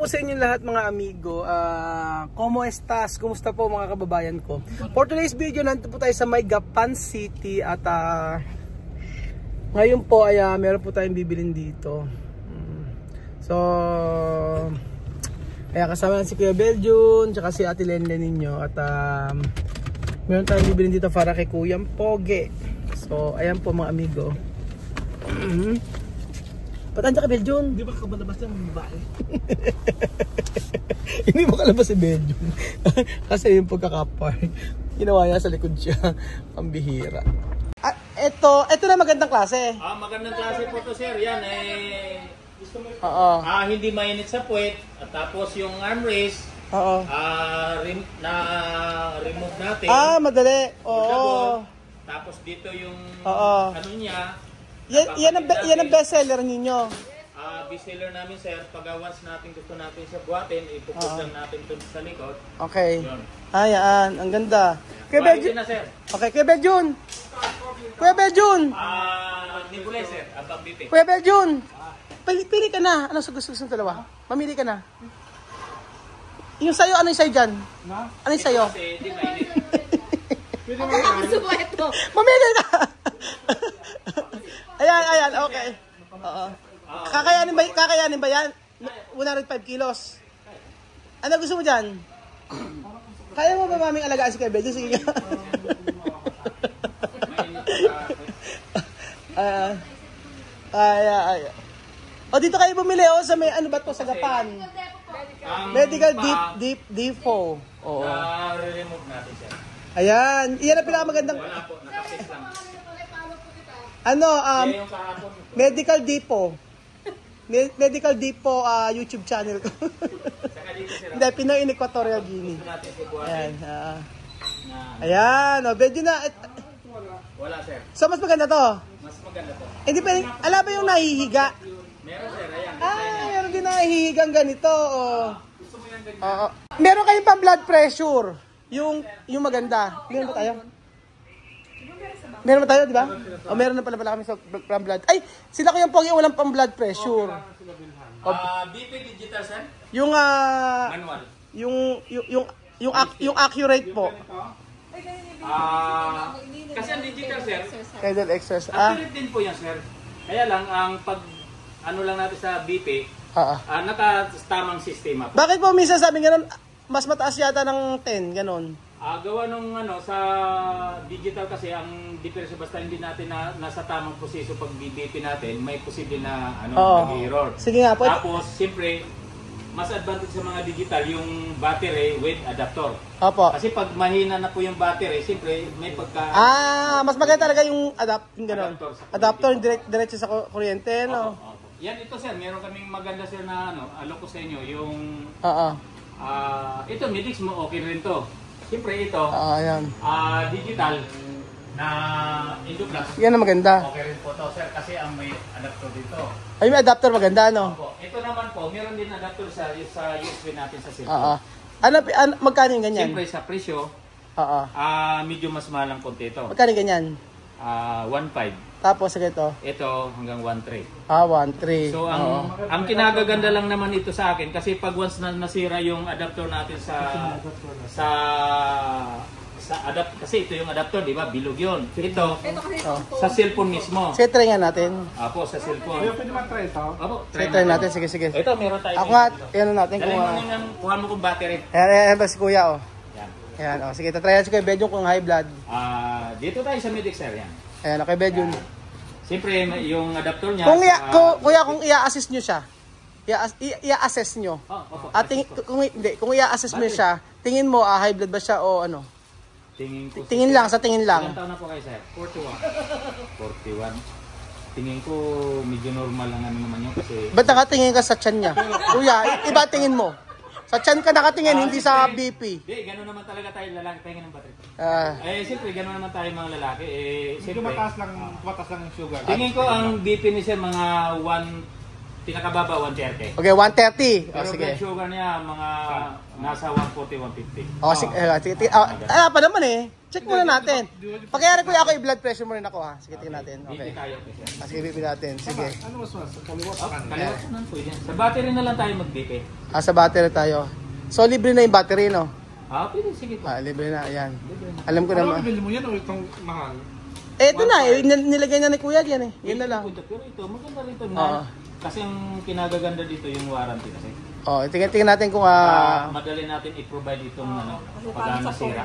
po sa inyo lahat mga amigo. ¿Cómo estás? Kumusta po mga kababayan ko? For today's video, nandito po tayo sa Maygapan City at ngayon po ay meron po tayong bibilin dito. So, kaya kasama si Kuya Beljun, tsaka si Ate Lenlen ninyo at meron tayong bibilin dito para kay Kuyang Poge. So, ayan po mga amigo. Patanda ka, Beljun? Hindi ba kabalabas yan ng babae? Hindi mo kalabas si Beljun. Kasi yung pagkakapark, ginawa niya sa likod siya. Ang bihira. Ito na magandang klase. Magandang klase po to, sir. Yan Oo. hindi mainit sa puwet. At tapos yung armrest, Oo. remove natin. Madali. Oo. Tapos dito yung ano niya. Yan ang best seller ninyo. Bestseller namin, sir. Pag once natin gusto natin siya buhatin, ipupus lang natin ito sa likod. Okay. Yun. Yan. Ang ganda. Kuya Beljun. Na, sir. Okay, Kuya Beljun. Kuya Beljun. Nibulay, sir. Abang bipi. Kuya Beljun. Pili ka na. Ano gusto ng dalawa? Mamili ka na. Yung sayo, ano yung sayo dyan? Ano yung sayo? Kasi di mainit. Mamili ka! Ayan, okay. Oo. Kakayanin ba yan? 105 kilos. Ano gusto mo dyan? Kaya mo ba maming alagaan si Kuya Beljun? Sige nga. Dito kayo bumili sa may ano ba to sa Gapan? Medical Depot. Oo. Remove natin, sir. Ayan, iyan ang pinakamagandang. Wala po, nakapis lang. Yung kahapon. Medical Depot. Medical Depot YouTube channel ko. Saka dito, sir. Hindi, Pinoy in Equatorial Guinea. Gusto natin sibuhatin. Ayan, Beljun na. Wala, sir. So, mas maganda to? Mas maganda to. Hindi pa, alam ba yung nahihiga? Meron, sir. Ayan. Meron din nahihigang ganito. Meron kayong pang blood pressure. Yung maganda. Meron ba tayo? Meron ba tayo, di ba? Meron na pala kami sa pang blood. Ay, sila ko yung Pogi walang pang blood pressure. BP digital, sir? Yung Manual. yung accurate po. Kasi ang digital, sir. Pedal exercise. Accurate din po yan, sir. Kaya lang, ang ano lang natin sa BP, nakatamang sistema po. Bakit po minsan sabi nga mas mataas yata ng 10, ganon? Gawa nung sa digital kasi, ang diferensya basta hindi natin nasa tamang proseso pag BP natin, may posible na nag-error. Sige nga po. Tapos, siyempre, mas advantage sa mga digital yung battery with adapter. Opo. Kasi pag mahina na po yung battery, siyempre may pagka... mas maganda talaga yung ganon. Adapter, diretso sa kuryente, no? Opo. Yan ito, sir. Meron kaming maganda, sir, na alok ko sa inyo. Yung... ito, Medix mo, okay rin to. Siyempre ito, ayan. Digital na Indoplas. Yan ang maganda. Okay rin po to, sir, kasi ang may adapter dito. Ay, may adapter maganda, no? Opo. Ito naman po, meron din adapter sa USB natin sa cellphone. Magkano yung ganyan? Siyempre sa presyo, medyo mas mahal ang konti ito. Magkano yung ganyan? 1.5. Tapos ito? Ito hanggang 1.3. 1.3. So ang kinagaganda lang naman ito sa akin kasi pag once na nasira yung adapter natin sa adapt kasi ito yung adapter, di ba? Bilog yun. Ito sa cellphone mismo. Sige, try nga natin. Apo, sa cellphone. Pwede mag-try ito? Apo, try natin. Sige. Ito, meron tayo. Ako nga, yan natin. Kuha mo kung battery. Ayan ba si Kuya, Yan. Ayan, sige, tatryan si Kuya Beljun kung high blood. Dito tayo sa Medix, sir, yan. Ayan, Kuya Beljun. Siyempre, yung adapter niya... Kuya, kung i-assess nyo siya, i-assess nyo. At kung i-assess mo siya, tingin mo, high blood ba siya o ano? Tingin lang. Ilang taon na po kayo, sir? 41. Tingin ko, medyo normal lang naman yun kasi... Ba't nakatingin ka sa tiyan niya? Kuya, iba tingin mo. Sa tiyan ka nakatingin, hindi sa BP. Hindi, gano'n naman talaga tayo lalaki. Tingin ng battery. Siyempre, gano'n naman tayo mga lalaki. Medyo mataas lang yung sugar. Tingin ko ang BP ni sir mga pinakababa 130. Okay, 130. Pero Sige. blood sugar niya mga nasa 140, 150. Sige. Pa naman Check muna natin. Pagkayari kuya ako, i-blood pressure mo rin ako ha. Sige, tingnan natin. BP Okay. tayo kasi. Sige, BP natin. Sige. Ano mas? Kaliwa sa kanan. Kaliwa naman po yan. Sa battery na lang tayo mag-BP. Sa battery tayo. So, libre na yung battery, no? Pwede, sige po. Libre na. Ayan. Alam ko Ano naman. bibili mo yan o itong mahal? Ito na, nilagay na ni kuya yan eh. Yun na lang. Pero ito, maganda rin ito. Oo. Kasi ang kinagaganda dito yung warranty kasi. Tingnan natin kung Madali natin i-provide itong pag nasira.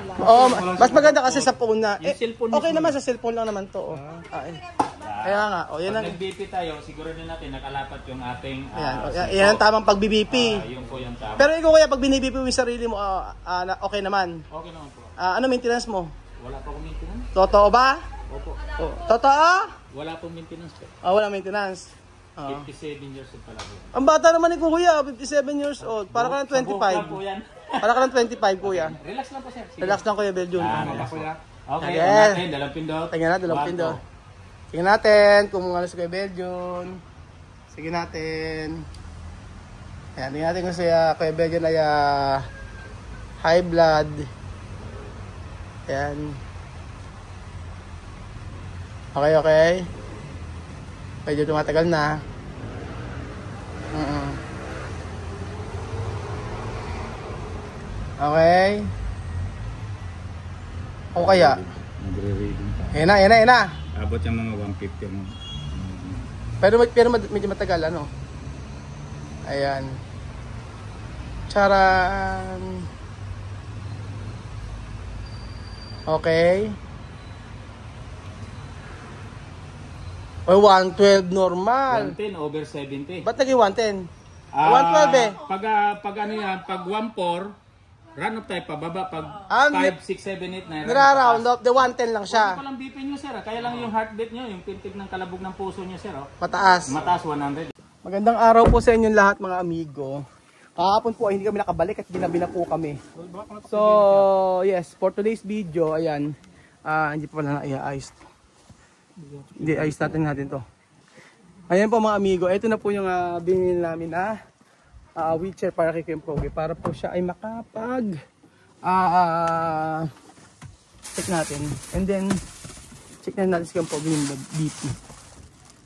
mas maganda kasi sa phone na. Yung cellphone Okay mismo. naman sa cellphone lang naman to. Kaya nga, yan Pag ang nag-BP tayo, siguro din natin nakalapat yung ating yan ang tamang pag-BP. Yung po yung tama. Pero ikaw kuya, pag binibp mo yung sarili mo, okay naman. Okay naman po. Ano maintenance mo? Wala pa akong maintenance. Totoo ba? Opo. Totoo? Wala pong maintenance po. Wala maintenance. 57 years old pala po. Ang bata naman ni kuya, 57 years old. Para ka ng Sa buhok lang po 25. yan. Para ka ng 25 kuya. Relax lang po sir. Sige. Relax lang kuya Belgium. Relax po. Okay, Sige. natin, dalang pindot. Tingnan natin, dalawang One, pindot. two. Tingnan natin kung ano si kuya Belgium. Sige natin. Ayan, tingnan natin kung si kuya Belgium ay high blood. Ayan. Okay. Medyo tumatagal na. Okay. O kaya? Nagre-reading pa. Ayan na. Abot yung mga 150 mo. Pero medyo matagal, ano? Ayan. Charan. Okay. O, 112 normal. 110 over 70. Ba't naging 110? 112 eh. Pag ano yan, pag 1.4, run up tayo pababa. Pag 5, 6, 7, 8, 9, Nira-round up, the 110 lang siya. Kung palang BP nyo sir, kaya lang yung heartbeat nyo, yung pintig ng kalabog ng puso nyo sir. Mataas. Mataas 100. Magandang araw po sa inyong lahat mga amigo. Kahapon po ay hindi kami nakabalik at ginabi na po kami. So, yes, for today's video, ayan, hindi pa pala na-i-ayos. Hindi, ayos natin to. Ayan po mga amigo, ito na po yung binili namin na wheelchair para kay Kuya Pogi. Para po siya ay makapag check natin. And then, check na natin si Kuya Pogi yung BP.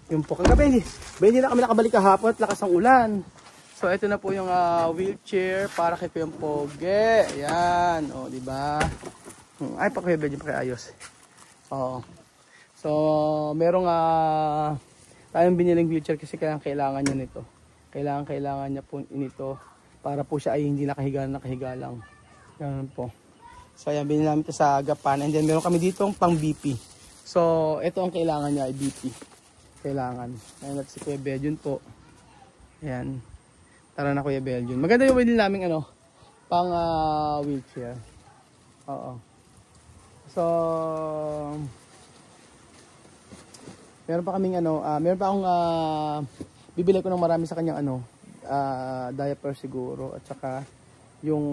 Yung po, kagabi hindi na kami nakabalik kahapon at lakas ng ulan. So, ito na po yung wheelchair para kay Kuya Pogi. Ayan, o, diba? Ay, pa Kuya Benji, pakiayos. Oo. So, merong tayong biniling wheelchair kasi kailangan niya nito. Kailangan niya po nito para po siya ay hindi nakahiga lang. Ganun po. So, ayan, binili namin ito sa Gapan. And then, meron kami dito pang BP. So, ito ang kailangan niya ay BP. Kailangan. Ayan, at si Kuya Belgium po. Ayan. Tara na Kuya Belgium. Maganda yung binili namin pang wheelchair. Oo. So, meron pa kaming meron pa akong bibili ko ng marami sa kanyang diaper siguro at saka yung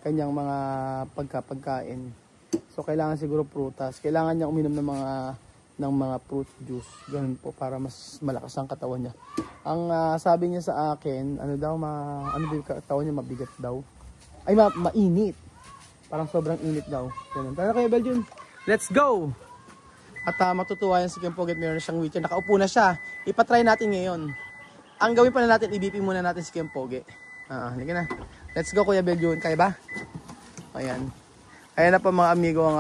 kanyang mga pagkain. So kailangan siguro prutas. Kailangan niya uminom ng mga fruit juice. Ganun po para mas malakas ang katawan niya. Ang sabi niya sa akin, ano daw katawan niya mabigat daw. Ay mainit. Parang sobrang init daw. Ganun. Tara Kuya Belgium. Let's go. At matutuwa yan si Kuya Pogi, meron na siyang wheelchair. Nakaupo na siya. Ipatry natin ngayon. Ang gawin pa na natin, i-BP muna natin si Kuya Pogi. Halika na. Let's go Kuya Belgium. Kaya ba? Ayan. Ayan na pa mga amigo ang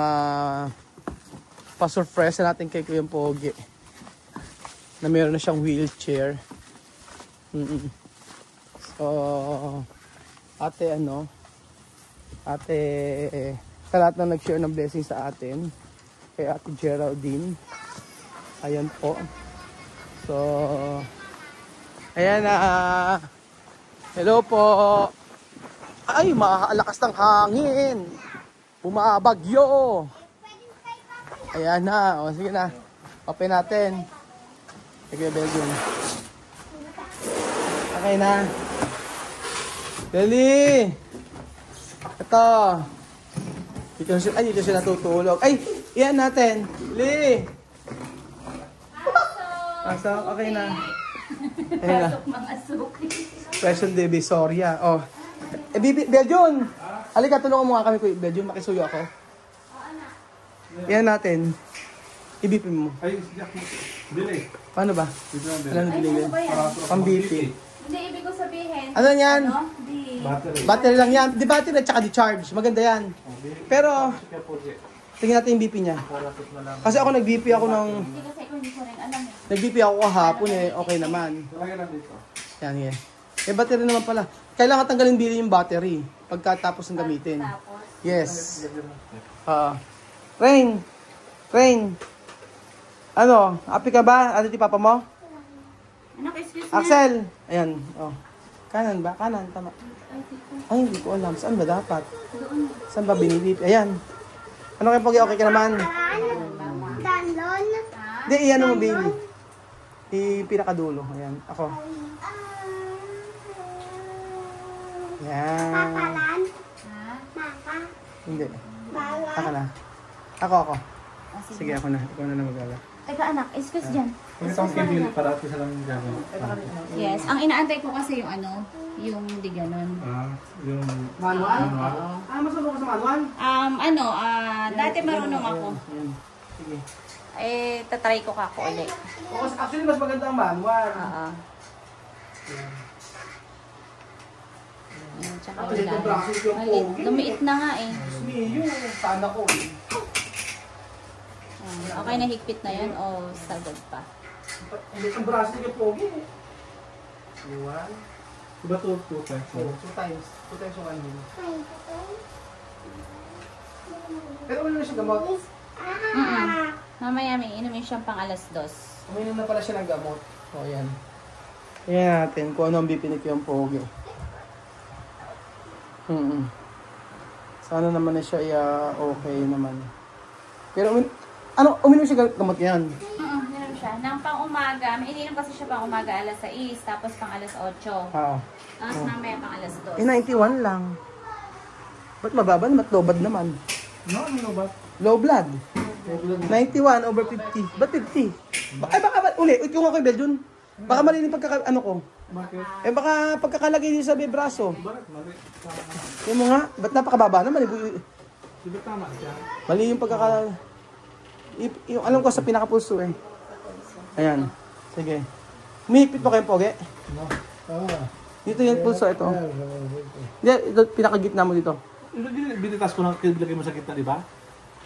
pa-surprise natin kay Kuya Pogi. Na meron na siyang wheelchair. So, ate sa lahat na nag-share ng blessing sa atin. Kay Ate Geraldine. Ayan po. So, ayan hello po. Ay, makakalakas ng hangin. Bumabagyo. Ayan na. O, sige na. Open natin. Sige, Belgium. Okay na. Dali. Ito. Dito siya natutulog. Ay, iyan natin. Li. Pasok. Okay na. Ayun na. Special Divisoria. Oh. Belgium. Halika, tulungan mo nga kami, Kuya Belgium. Makisuyo ako. Yan natin. I-BP mo. Ay, siyak mo. Bili. Paano ba? Alam na bilhin. Ano ba yan? Pang-BP. Hindi, ibig ko sabihin. Ano yan? Ano? Di. Battery. Battery lang yan. Di battery at saka di-charge. Maganda yan. Pero, tingnan natin yung BP niya. Kasi ako nag-BP ako ng... Hindi kasi ako hindi ko rin alam eh. Nag-BP ako kahapon eh. Okay naman. Lagyan lang dito. Yan, yan. Eh, battery naman pala. Kailangan tanggalin bilhin yung battery pagkatapos ng gamitin. Tapos, Yes. Rain. Rain. Ano? Happy ka ba? Ano ti papa mo? anak, excuse me. Axel. Ayan. Oh. Kanan ba? Kanan. Tama. Ay, hindi ko alam. Saan ba dapat? Saan ba binilip? Ayan. Ano kayo pag okay ka naman? Talon. Hindi, iyan mo, baby. Pinakadulo. Ayan. Ako. Ayan. Papalan. Ha? Maka. Hindi. Bala. Ako na. Ako. Ah, sige. Sige, ako na. Ikaw na magala. Teka anak, excuse dyan. Kung itong kibili, parati sa lang gano'n. Yes, ang inaantay ko kasi yung ano, yung di ganon. Yung Manual? Oo. Mas ko sa manual? Dati marunong ako. Ayan. Sige. Eh, tatry ko kako ulit. Actually, mas maganda ang manual. Oo. Ayan, tsaka Actually, wala. itong bracket yung Malit. pogi. Lumiit na nga eh. Miyo, sana ko. Okay na higpit na yun o sagad pa? Hindi itong bracket yung pogi. One. Diba two times? Two times. Two times yung ano. Pero ulo na siya gamot. Mamaya may inumin siyang pang alas 2. Uminom na pala siya ng gamot. O, yan. Tingnan natin kung ano ang bipinik yung pogi. Sana naman na siya okay naman. Pero uminom siya gamot yan? Inom siya. Nang pang umaga, may ininom kasi siya pang umaga alas 6, tapos pang alas 8. Oo. Tapos mamaya pang alas 2. 91 lang. Ba't mababa? Ba't low blood naman? No, ba? Low blood. 91 over 50. Ba't 50? Ay baka uli, ikaw nga kay Beljun. Baka mali yung ano ko. Bakit? Eh baka pagkakalagay din sa braso. Bakit? Mali. Yung mo nga, ba't napakababa naman? Diba tama siya? Mali yung yung alam ko sa pinakapulso eh. Ayan. Sige. Umihigpit pa kayong pogi? No. Dito yung pulso, ito. Hindi, ito pinakagitna mo dito. Binitas ko lang, kilagay mo sa kita, di ba?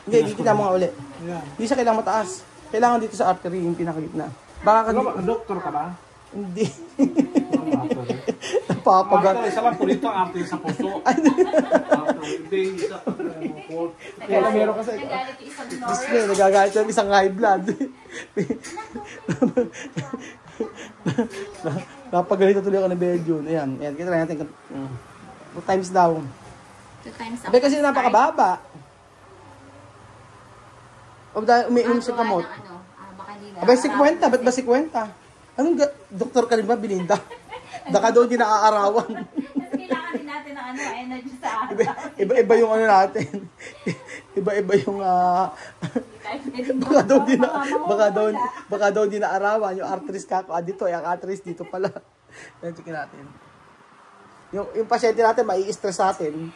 Hindi, gitna mo nga uli. Yan. Hindi siya kailangan mataas. Kailangan dito sa artery yung pinakagitna. Baka Doktor ka ba? Hindi. Doktor. Napapagat. Isa lang po dito, after sa puso. Hindi, isa. Kaya meron kasi. Nagalit yung isang Display, nagagalit yung isang high blood. Napagalito tuloy ako ng Beljun. Ayan, ayan. Kita lang natin. 2 times daw. 2 times Sabi kasi napakababa. O dahil umiinom siya gamot. Baka hindi na. Abay, 50. Ba't ba 50? Anong doktor ka rin ba, Belinda? Baka doon di naaarawan. Kasi kailangan din natin ng energy sa araw. Iba yung ano natin. Iba yung baka daw di naarawan. Yung arteries kako dito, yung arteries dito pala. Yan, checkin natin. Yung pasyente natin, mai-stress sa atin.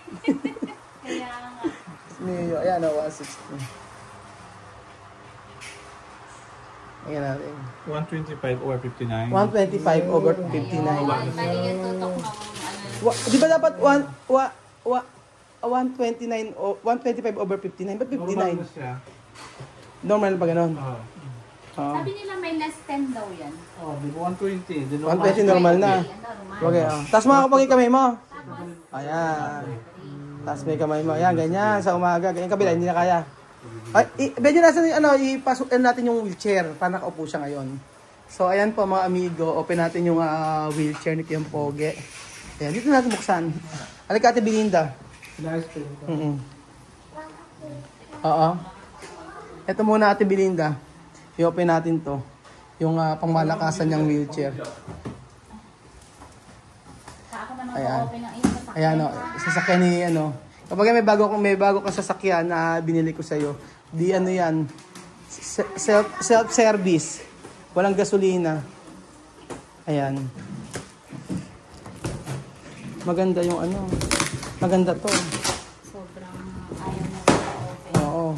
Kaya nga. Ayan, 160. Ayan natin. 125 over 59. 125 over 59. Mali yung tutok ng Di ba dapat 129 o 125 over 59? Ba't 59? Normal na siya. Normal ba ganun? Oo. Sabi nila may less 10 daw yan. Oh, di ba 120? Di 120 normal na. Normal. Okay, Tapos mga kapag kamay mo. Ayan. Tapos may kamay mo. Ayan, ganyan. Sa umaga. Ganyan kabila, hindi na kaya. Ay, medyo nasa ipasok natin yung wheelchair para nakaupo siya ngayon. So, ayan po mga amigo. Open natin yung wheelchair ni Kiyong Pogi. Ayan, dito natin buksan. Halika Ate Belinda. Nice to Oo. Ito muna Ate Belinda. I-open natin to. Yung pangmalakasan niyang wheelchair. Ako naman Ayan. po open ng iyong sasakyan. Ayan o, sasakyan ni Kapag may bago kang sasakyan na binili ko sa'yo, di ano yan, self-service. Walang gasolina. Ayan. Maganda yung maganda to. Sobrang ayaw na open. Oo.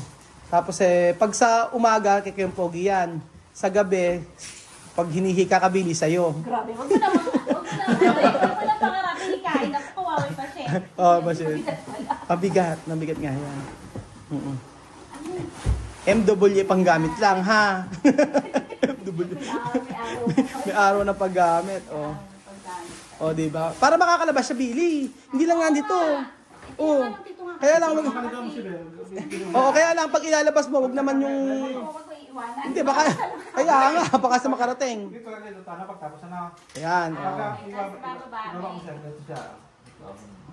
Tapos pag sa umaga, kay Kuya Pogi yan. Sa gabi, pag hinihika ka, Billy, sa'yo. Grabe, wag mo naman. Wag mo naman pangarapin hikain. Ako kawaway pa siya. Oo, ba siya? Nabigat nga yan. MW panggamit lang, ha? MW. May araw na paggamit, oh. Oh, di ba? Para makakalabas siya, Billy. Hindi lang nga dito. Oh. Kaya lang kaya lang pag ilalabas mo, wag naman yung hindi baka kaya nga baka sa makarating. Dito lang dito na pagtapos na. Ayan.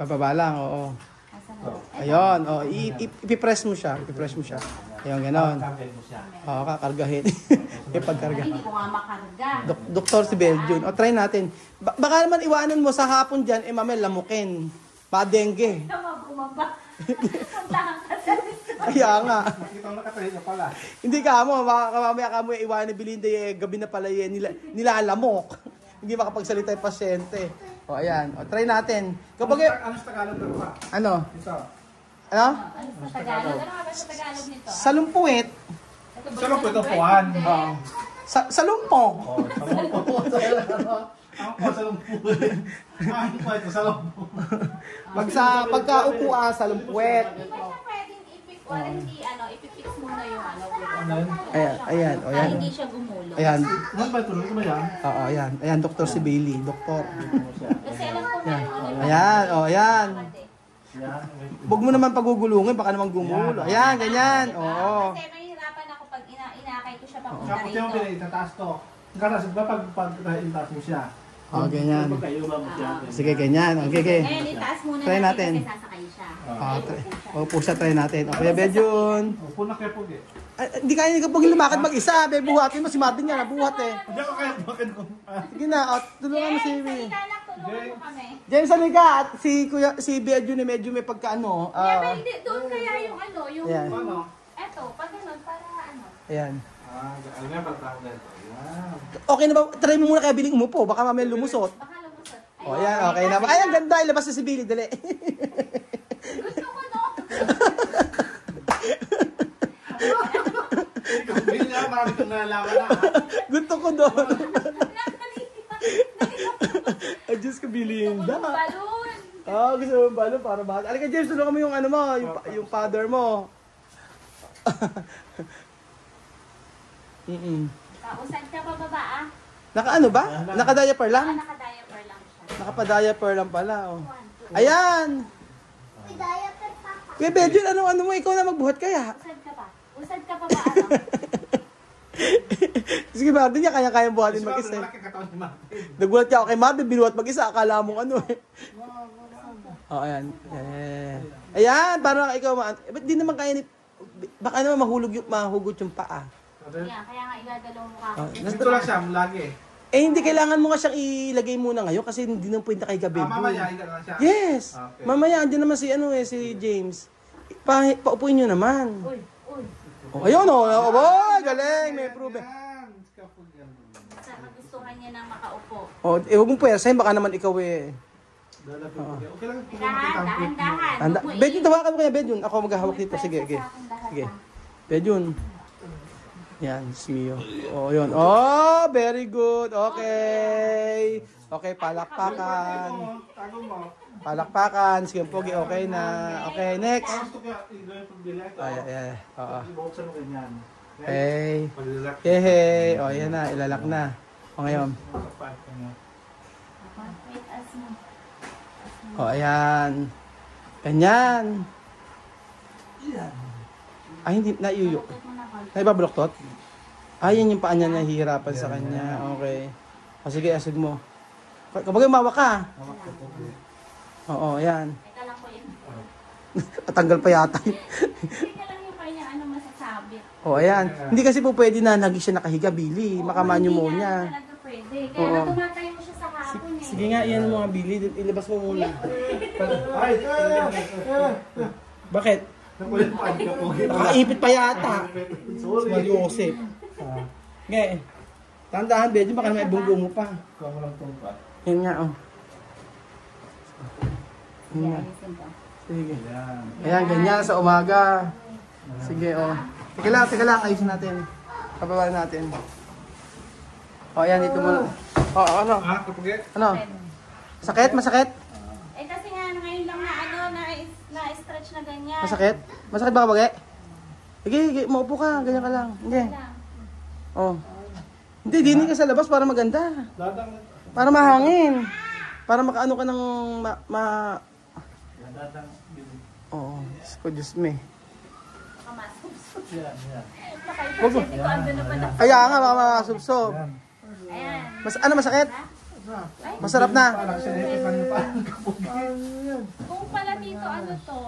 Bababa lang, oo. Ayun, oh, ipipress mo siya, Ayun, gano'n. Oo, kakargahin. Ipagkarga. Hindi ko nga makarga. Doktor si Belgian. O, try natin. Baka naman iwanan mo sa hapon dyan, mamaya lamukin. Padengge. Bumaba. Puntahan ka sa Kaya nga. Nakita mo nakatayo na pala. Hindi ka mo, mamaya ka mo iwanan ni Belinda, gabi na pala nilalamok. Hindi makapagsalita yung pasyente. O, ayan. O, try natin. Kapag Ano sa Tagalog pero pa? ano? Ito. Ano? Ano sa Tagalog? Ano nga ba sa Tagalog nito? Salumpuit. Sa loob ito puwan. Oo. Salumpo. Oh, sa loob po. Ang po sa loob po. Ang po ito sa loob po. Pagkaupo salumpuet. Hindi ba siya pwedeng wala hindi ipipix muna yung Ayan, o yan. hindi siya gumulo. Ayan. Ano ba ito? Ano ba yan? Oo, ayan. Ayan, Dr. si Bailey. Doktor. Kasi alam ko meron Ayan, o, ayan. Yan. Huwag mo naman pagugulungin, baka naman gumulo. Ayan, ganyan. Oo. Kasi mahirapan ako pag inakay ko siya papunta Kapag yung rito. pinitataas to. Kasi ba pag itaas mo siya? O, ganyan. Pagkayuba mo siya. Sige, ganyan. Okay, okay. Ngayon, itaas muna Try natin. kasi sasakay siya. Opo siya, try natin. O, Kuya Bedjun. Upo na kayo po. Hindi kaya ni kapag lumakad mag-isa. Buhatin mo si Martin yan. Buhat eh. Hindi ako kaya bakit ko. Sige na. O, tulungan mo si Halika lang, tulungan mo kami. James, halika. At si Bedjun medyo may pagkaano. Yeah, pero hindi, doon kaya yung Ayan. Ano? eto, pag ganun, para Ayan. Alam nga pagtawag na ito. Yan. Okay na ba? Try mo muna kaya Biling umupo. Baka mamaya lumusot. baka lumusot. O, ayan. Okay na ba? Ay, ang ganda. Ilabas na si Billy. Dali. Gusto ko no. Hindi nga marami itong nalalaman na. Gusto ko doon. Ay, Diyos ko, Belinda. Balloon. Gusto mo balon para bata. Alika, James, tulungan mo yung ano mo, yung father mo. Kausan ka pa baba Naka ano ba? Naka-diaper lang? Naka-diaper lang siya. Nakapa-diaper lang pala. Oh. Ayan! May diaper papa. Kuya Bedjun, ano mo? Ikaw na magbuhat kaya? Usad ka pa. Usad ka pa ba Sige, Martin niya, kaya-kaya buhatin mag-isa. Malaki katawan ni Martin. Nagulat niya ako kay Martin, binuhat mag-isa. Akala mong ano eh. Ayan. Ayan, parang ikaw, ba't di naman kaya ni... Baka naman mahugot yung paa. Yan, kaya nga igagalaw mo ka. Dito lang siya, lagi. Hindi kailangan mo nga siyang ilagay muna ngayon kasi hindi naman pwede kay gabi. Mamaya, higa lang siya. Yes! Okay. Mamaya, andyan naman si si James. Paupuin nyo naman. Uy. Ayun boy, galing, may prove. Yan. Kapag yan. Basta magustuhan niya nang makaupo. Huwag mong pwersahin, baka naman ikaw eh. Okay lang. Dahan. Bedjun, tawakan mo kaya Bedjun. Ako maghahawak dito. Sige. Bedjun. Yan, Mio. Yun. Very good. Okay. Okay, palakpakan. Tago mo. Palakpakan. Sige, Pogi, okay na. Okay, next. Gusto ko yung pagbilag. Oo. Ibuksan mo ganyan. Okay. Pag-relax. Yehey. Yan na, ilalak na. Ngayon. Wait, as mo. Ayan. Ganyan. Ay, hindi, naiuyo. Naibabaloktot? Yan yung paa niya nahihirapan sa kanya. Okay. Sige, asig mo. Kapag umawa ka. Oo, yan. Teka lang po yun. Patanggal pa yata. Teka lang yung kanya, masasabi. Ayan. Hindi kasi po pwede na lagi siya nakahiga, Billy. Maka-pneumonia. Hindi na talaga pwede. Kaya nga tumatayo mo siya sa hapon eh. Sige nga, yan mga Billy. Ilabas mo muna. Ay! Bakit? Nakulit pa. Nakaipit pa yata. Sorry. Mag-Joseph. Okay. Tandahan, Bedjun. Baka naman ibunggo mo pa. Kuha mo lang itong pa. Yan nga, Yan nga. Ayusin ko. Sige. Yan. Ayan, ganyan sa umaga. Sige, Teka lang, ayusin natin. Kababalan natin. O, ayan, dito muna. O, ano? Ah, kapag Ano? Sakit? Masakit? Eh kasi nga, ngayon lang na-stretch na ganyan. Masakit? Masakit ba kabagi? Sige, maupo ka. Ganyan ka lang. Hindi. Oh. Hindi, dinin ka sa labas para maganda. dadang. Para mahangin. Para makaano ka ng Dadang. Oo. Diyos me. Yan, yan. Nakaipagsin ko, ando na pala. Kaya nga, baka makasubsob. Ayan. Ano masakit? Masarap na. Parang siya dito parang kapag. Kung pala dito, ano to,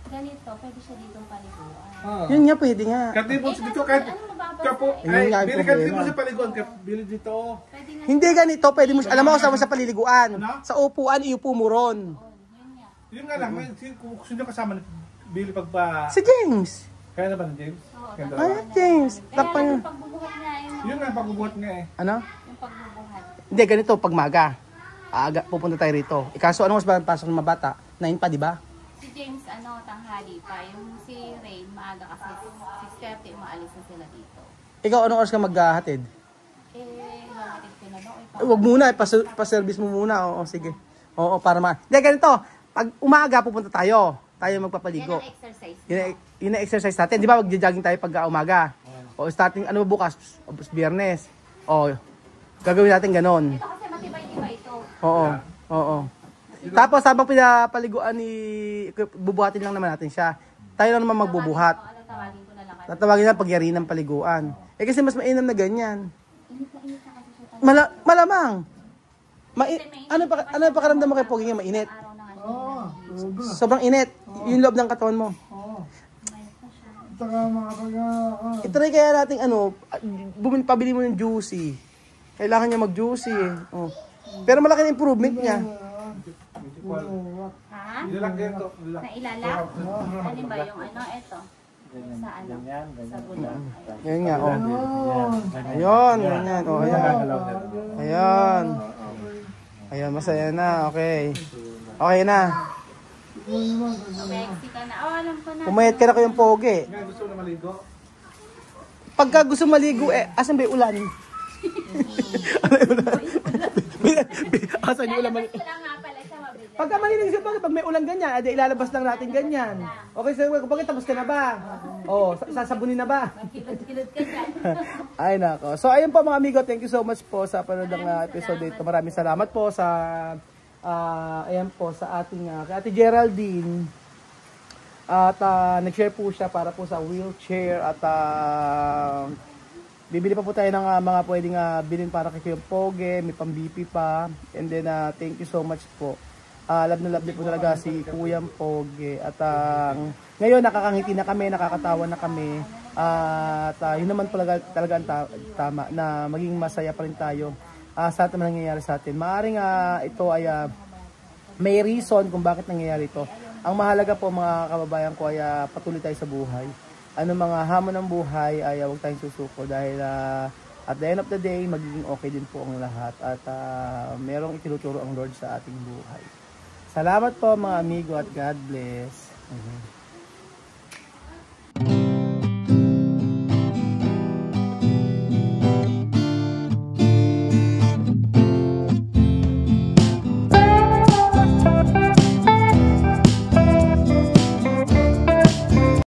ganito, pwede siya dito paliguan. Yun nga, pwede nga. Katibot dito kahit kapo. Yun Ay, nga yung bili problema. katibot sa paliguan. Bili dito. Pwede nga. Hindi ganito, pwede mo, alam mo kasama sa paliliguan. Ano? Sa upuan, iupo mo ron. Yun nga. Yun nga lang, kung sino kasama bili pagpa. Si James. Kaya na ba ni James? Oo, Kaya Ay, James. Kaya Takpan lang yun. yung pagbubuhat nga yun. Yun nga, pagbubuhat nga eh. Ano? Yung pagbubuhat. Hindi, ganito, pag maga. Aga, pupunta tayo rito. Ikaso, ano mas ba pasok ng mga bata? 9 pa, di ba? Si James, tanghali pa. Yung si Rain, maaga kasi 6:30 umaalis na sila dito. Ikaw, anong oras ka maghahatid? Hamatid ko na daw. Wag muna, pa-service mo muna. Oo, sige. Oo, para Hindi, ganito. Pag umaga, pupunta tayo. Tayo magpapaligo. Yan ang exercise. Yun ang exercise natin. Di ba, mag-jogging tayo pag umaga? O, starting, ano bukas? Biyernes. O, gagawin natin ganon. Ito kasi matibay-tibay ito. Oo, oo. Tapos, habang pinapaliguan bubuhatin lang naman natin siya. Tayo lang naman magbubuhat. Ano, tawagin ko na lang. Tatawagin na pagyari ng paliguan. Eh, kasi mas mainam na ganyan. Init na kasi siya. Malamang. Ano pa karamdam mo kay Pogi nga mainit? Araw na nga siya. Oo. Sobrang init. Yung loob ng katawan mo. Oo. Mayat na siya. Taka mga taga. Itry kaya natin pabili mo ng juicy. Kailangan niya mag-juicy eh. Oh. Pero malaki na improvement niya. Ha? Nilak ganito. Nilak. Na ilalak? Alin ba yung ito? Sa Sa bulak. Yan nga, oh. Ayun, ganyan. Oh, ayan. Ayan. Ayan, masaya na. Okay. Okay na. Mexican na. Oh, alam ko na. Pumayat ka na kayong Pogi. Ngayon gusto mo na maligo. Pagka gusto maligo, asan ba yung ulan? Asan yung ulan? Lalabas ko lang nga pala siya mabilis. Pagka malinis yung Pogi, pag may ulan ganyan, adi ilalabas lang natin ganyan. Okay, so Pogi, tapos ka na ba? Oh, sasabunin na ba? Kilot-kilot ka dyan. Ay nako. So ayun po mga amigo, thank you so much po sa panood ng episode dito. Maraming salamat po sa ayan po sa ating kay Ate Geraldine. At nag-share po siya para po sa wheelchair at bibili pa po tayo ng mga pwedeng bilhin para kay Kuya Pogi, may pang-BP pa. And then thank you so much po. Love na love din po talaga si Kuya Pogi. At ngayon nakakangiti na kami, nakakatawa na kami. At yun naman talaga ang tama na maging masaya pa rin tayo sa lahat naman nangyayari sa atin. Maaring ito ay may reason kung bakit nangyayari ito. Ang mahalaga po mga kababayan ko ay patuloy tayo sa buhay. Ano mga hamon ng buhay ay huwag tayong susuko dahil at the end of the day magiging okay din po ang lahat at merong itinuturo ang Lord sa ating buhay. Salamat po mga amigo at God bless.